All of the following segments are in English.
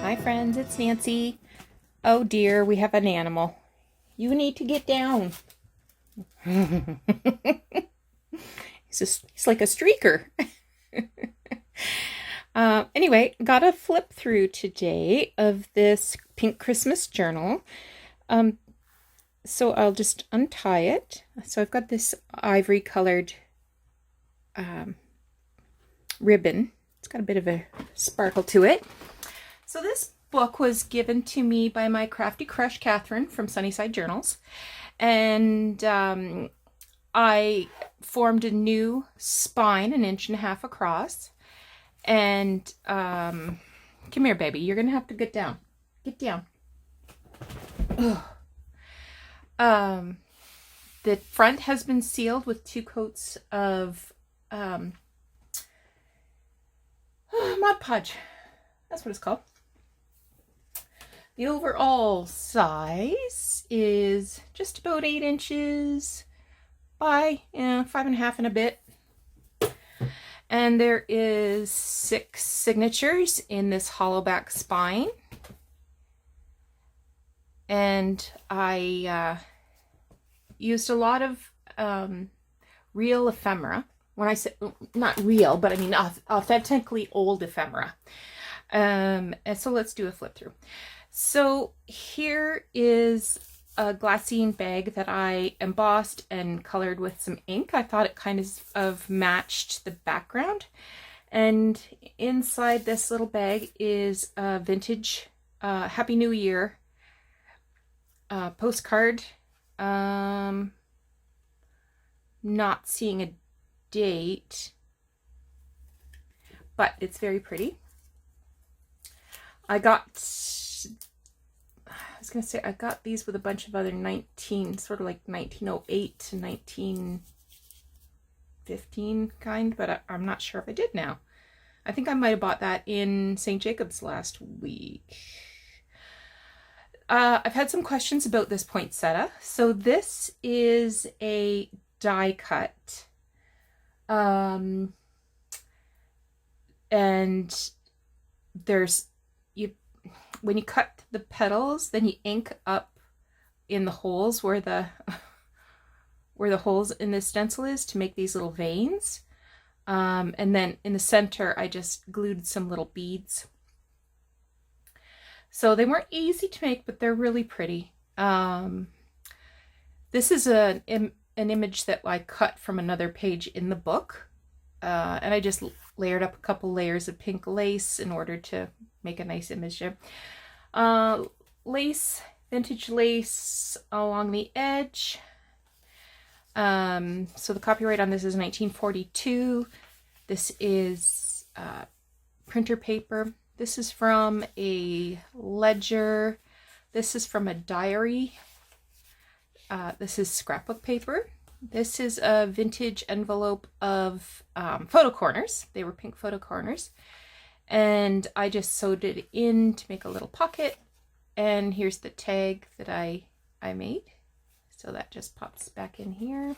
Hi friends, it's Nancy. Oh dear, we have an animal. You need to get down. He's like a streaker. Anyway, got a flip through today of this pink Christmas journal. So I'll just untie it. So I've got this ivory colored ribbon. It's got a bit of a sparkle to it. So this book was given to me by my crafty crush, Catherine, from Sunnyside Journals. And I formed a new spine 1.5 inches across. And come here, baby. You're going to have to get down. Get down. Ugh. The front has been sealed with 2 coats of Mod Podge. That's what it's called. The overall size is just about 8 inches by 5.5 and a bit. And there is 6 signatures in this hollow back spine. And I used a lot of real ephemera. When I say not real, but I mean authentically old ephemera. And so let's do a flip through. So here is a glassine bag that I embossed and colored with some ink. I thought it kind of matched the background. And inside this little bag is a vintage Happy New Year postcard. Not seeing a date, but it's very pretty. I got these with a bunch of other sort of like 1908 to 1915 kind, but I'm not sure if I did now. I think I might have bought that in St. Jacobs last week. I've had some questions about this poinsettia. So this is a die cut. And when you cut the petals, then you ink up in the holes where the holes in the stencil is to make these little veins. And then in the center, I just glued some little beads. So they weren't easy to make, but they're really pretty. This is an image that I cut from another page in the book. And I just layered up a couple layers of pink lace in order to make a nice image there. Vintage lace along the edge. So the copyright on this is 1942. This is printer paper. This is from a ledger. This is from a diary. This is scrapbook paper. This is a vintage envelope of photo corners. They were pink photo corners. And I just sewed it in to make a little pocket. And here's the tag that I made. So that just pops back in here.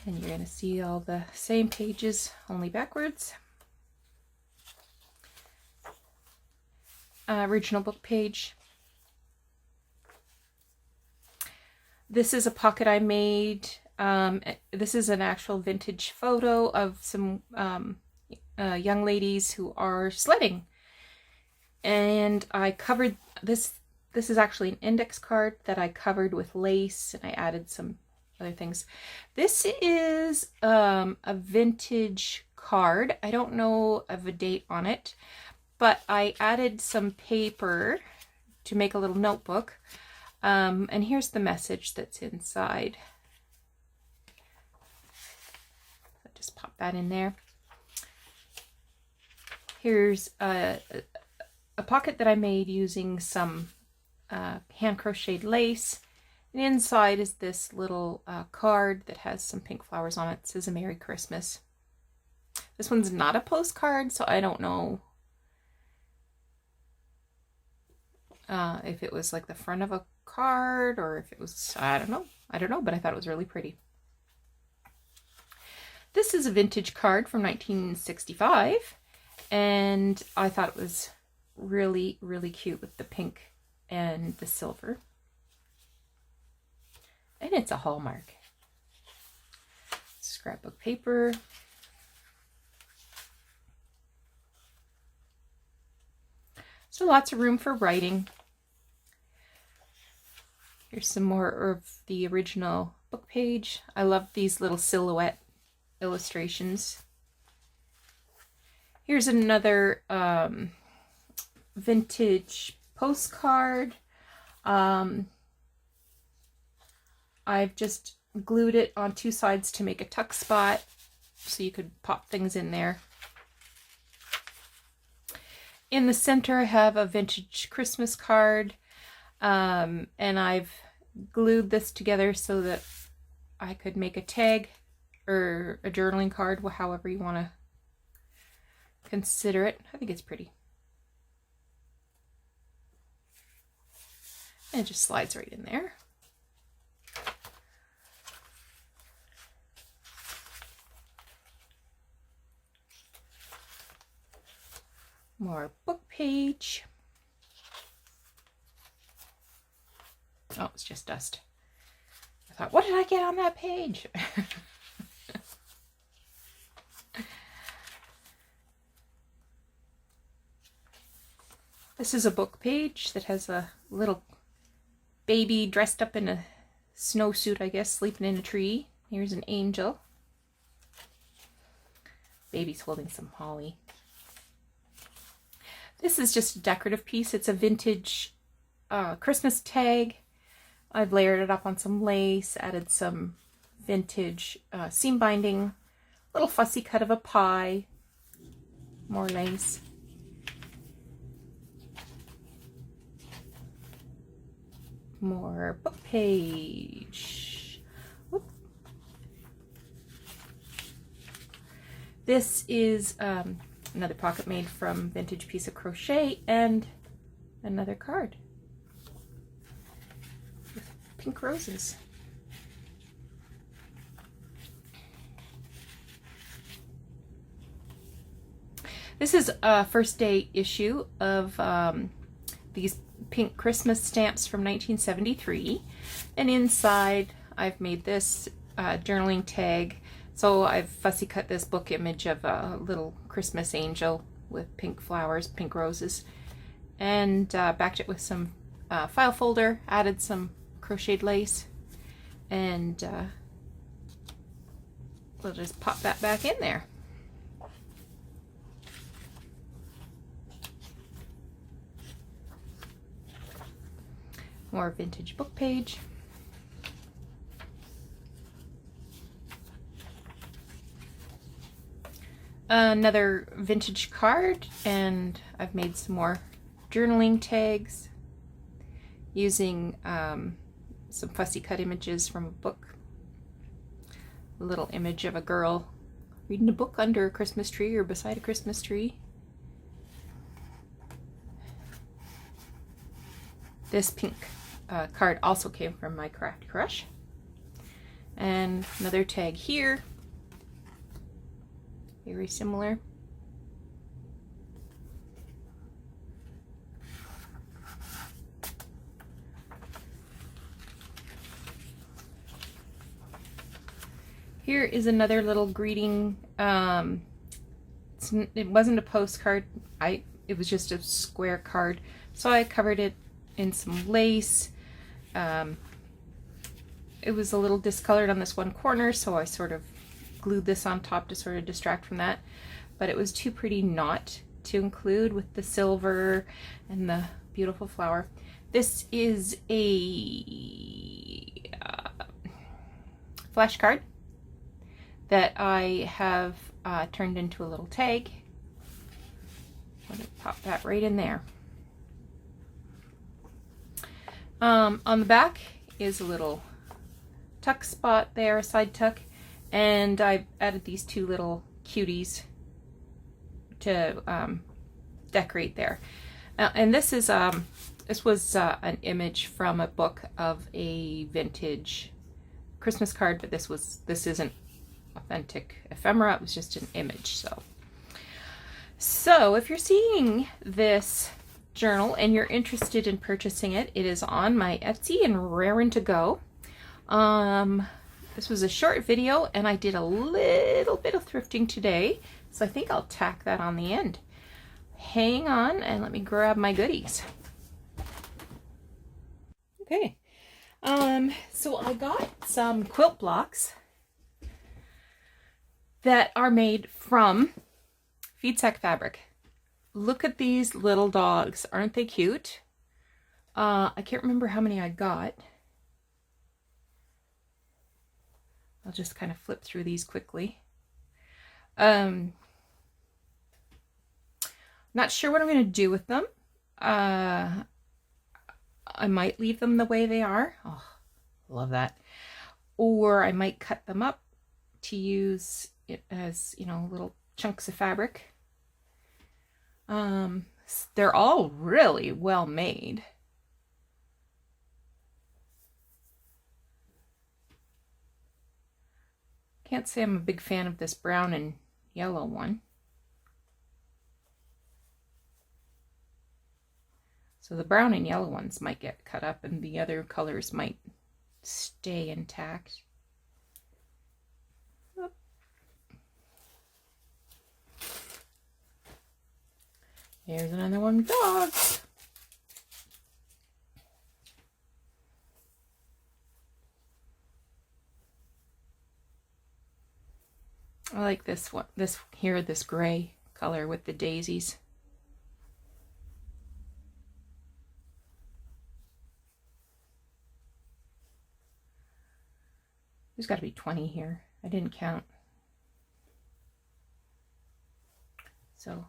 And you're going to see all the same pages, only backwards. Original book page. This is a pocket I made. This is an actual vintage photo of some young ladies who are sledding. And I covered this. This is actually an index card that I covered with lace, and I added some other things. This is a vintage card. I don't know of a date on it, but I added some paper to make a little notebook. And here's the message that's inside. So just pop that in there. Here's a pocket that I made using some hand crocheted lace. And inside is this little card that has some pink flowers on it. It says a Merry Christmas. This one's not a postcard, so I don't know if it was like the front of a card or if it was, I don't know, but I thought it was really pretty. This is a vintage card from 1965, And I thought it was really, really cute with the pink and the silver. And it's a Hallmark. Scrapbook paper. So lots of room for writing. Here's some more of the original book page. I love these little silhouette illustrations. Here's another vintage postcard. I've just glued it on two sides to make a tuck spot so you could pop things in there. In the center I have a vintage Christmas card, and I've glued this together so that I could make a tag or a journaling card, however you want to consider it. I think it's pretty. And it just slides right in there. More book page. Oh, it's just dust. I thought, what did I get on that page? This is a book page that has a little baby dressed up in a snowsuit, I guess, sleeping in a tree. Here's an angel. Baby's holding some holly. This is just a decorative piece. It's a vintage Christmas tag. I've layered it up on some lace, added some vintage seam binding, little fussy cut of a pie, more lace. More book page. Whoop. This is another pocket made from vintage piece of crochet and another card with pink roses. This is a first day issue of these pink Christmas stamps from 1973, and inside I've made this journaling tag. So I've fussy cut this book image of a little Christmas angel with pink flowers, pink roses, and backed it with some file folder, added some crocheted lace, and we'll just pop that back in there. More vintage book page. Another vintage card, and I've made some more journaling tags using some fussy cut images from a book. A little image of a girl reading a book under a Christmas tree or beside a Christmas tree. This pink card also came from my Crafty Crush. And another tag here. Very similar. Here is another little greeting. It wasn't a postcard. It was just a square card. So I covered it in some lace. It was a little discolored on this one corner, so I sort of glued this on top to sort of distract from that, but it was too pretty not to include with the silver and the beautiful flower. This is a flashcard that I have turned into a little tag. I'm going to pop that right in there. On the back is a little tuck spot there, a side tuck, and I've added these two little cuties to decorate there. And this is this was an image from a book of a vintage Christmas card, but this isn't authentic ephemera. It was just an image. So if you're seeing this journal and you're interested in purchasing it, it is on my Etsy and raring to go. This was a short video and I did a little bit of thrifting today, so I think I'll tack that on the end. Hang on and let me grab my goodies. Okay, so I got some quilt blocks that are made from feed sack fabric. Look at these little dogs. Aren't they cute? I can't remember how many I got. I'll just kind of flip through these quickly. Not sure what I'm going to do with them. I might leave them the way they are. Oh, love that. Or I might cut them up to use it as, you know, little chunks of fabric. They're all really well made. Can't say I'm a big fan of this brown and yellow one. So the brown and yellow ones might get cut up and the other colors might stay intact. Here's another one with dogs. I like this one, this gray color with the daisies. There's got to be 20 here. I didn't count. So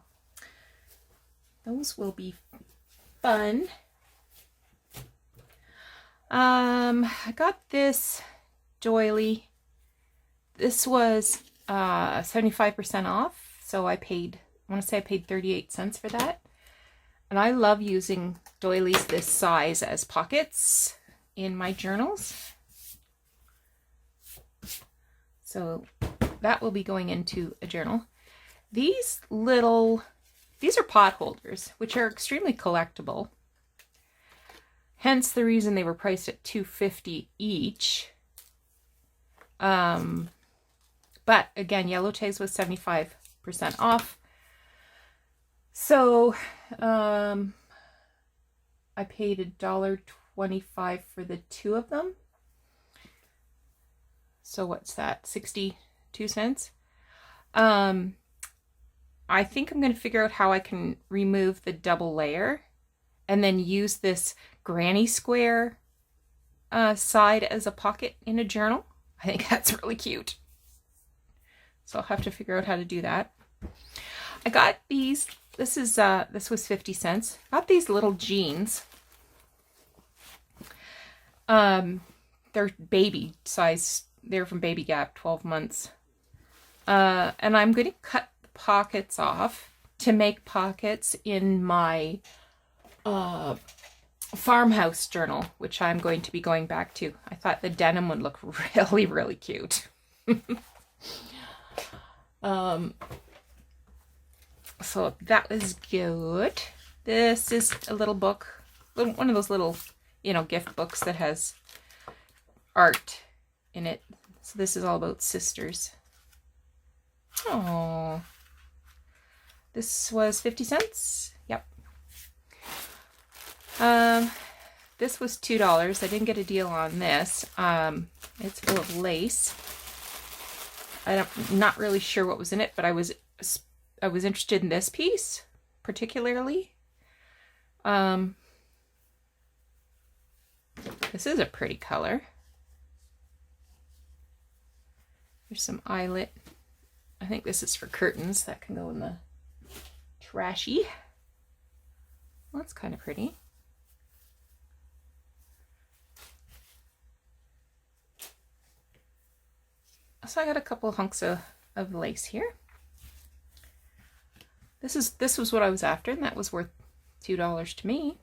those will be fun. I got this doily. This was 75% off, so I want to say I paid 38 cents for that. And I love using doilies this size as pockets in my journals. So that will be going into a journal. These are pot holders, which are extremely collectible. Hence the reason they were priced at $2.50 each. But again, Yellow Tags was 75% off. So I paid $1.25 for the two of them. So what's that? 62 cents. I think I'm going to figure out how I can remove the double layer and then use this granny square side as a pocket in a journal. I think that's really cute. So I'll have to figure out how to do that. I got these. This was 50 cents. I got these little jeans. They're baby size. They're from Baby Gap, 12 months. And I'm going to cut the pockets off to make pockets in my farmhouse journal, which I'm going to be going back to. I thought the denim would look really, really cute. So that was good. This is a little book, one of those little, you know, gift books that has art in it. So this is all about sisters. Oh, this was 50 cents. Yep. This was $2. I didn't get a deal on this. It's full of lace. I'm not really sure what was in it, but I was interested in this piece particularly. This is a pretty color. There's some eyelet. I think this is for curtains. That can go in the trashy. Well, that's kind of pretty. So I got a couple hunks of lace here. This was what I was after, and that was worth $2 to me.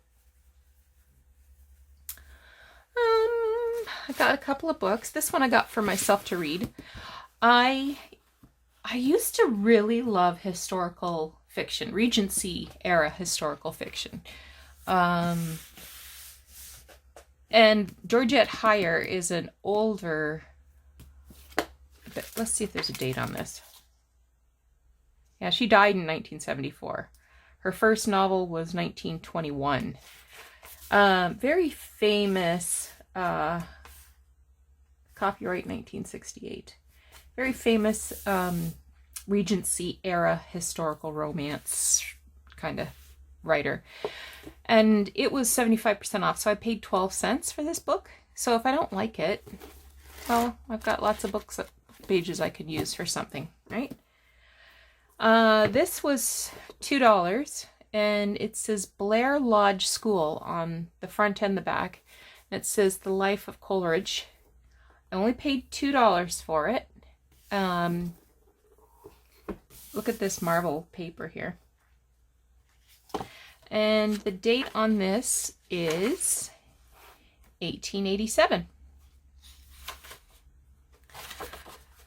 I got a couple of books. This one I got for myself to read. I used to really love historical fiction, Regency era historical fiction. And Georgette Heyer is an older, let's see if there's a date on this. Yeah, she died in 1974. Her first novel was 1921. Very famous, copyright 1968. Very famous Regency era historical romance kind of writer. And it was 75% off, so I paid 12 cents for this book. So if I don't like it, well, I've got lots of books, pages I could use for something, right? This was $2, and it says Blair Lodge School on the front and the back. And it says The Life of Coleridge. I only paid $2 for it. Look at this marble paper here. And the date on this is 1887.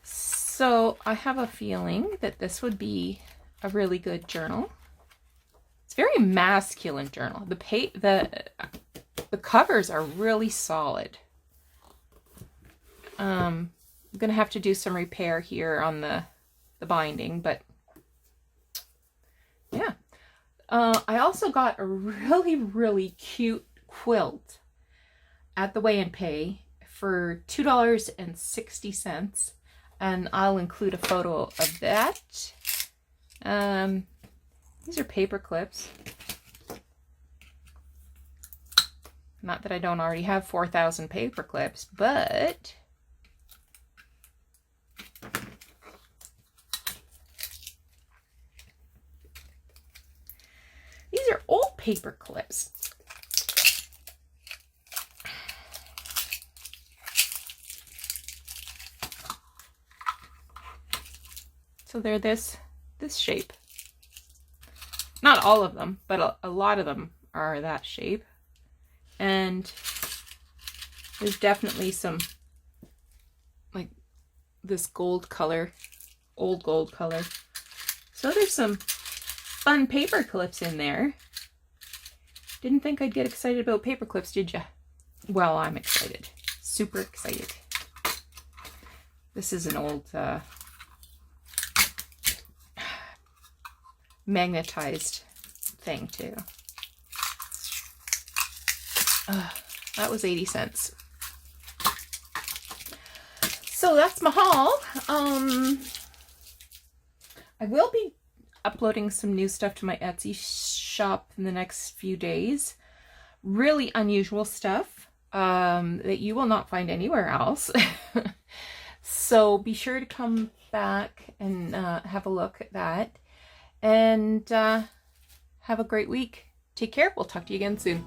So I have a feeling that this would be a really good journal. It's a very masculine journal. The covers are really solid. I'm going to have to do some repair here on the binding, but yeah. I also got a really, really cute quilt at the Weigh and Pay for $2.60, and I'll include a photo of that. These are paper clips. Not that I don't already have 4,000 paper clips, but these are old paper clips. So they're this shape. Not all of them, but a lot of them are that shape. And there's definitely some, like, this gold color, old gold color. So there's some fun paper clips in there. Didn't think I'd get excited about paper clips, did ya? Well, I'm excited. Super excited. This is an old magnetized thing too. That was 80 cents. So that's my haul. I will be uploading some new stuff to my Etsy shop in the next few days. Really unusual stuff that you will not find anywhere else. So be sure to come back and have a look at that. And have a great week. Take care. We'll talk to you again soon.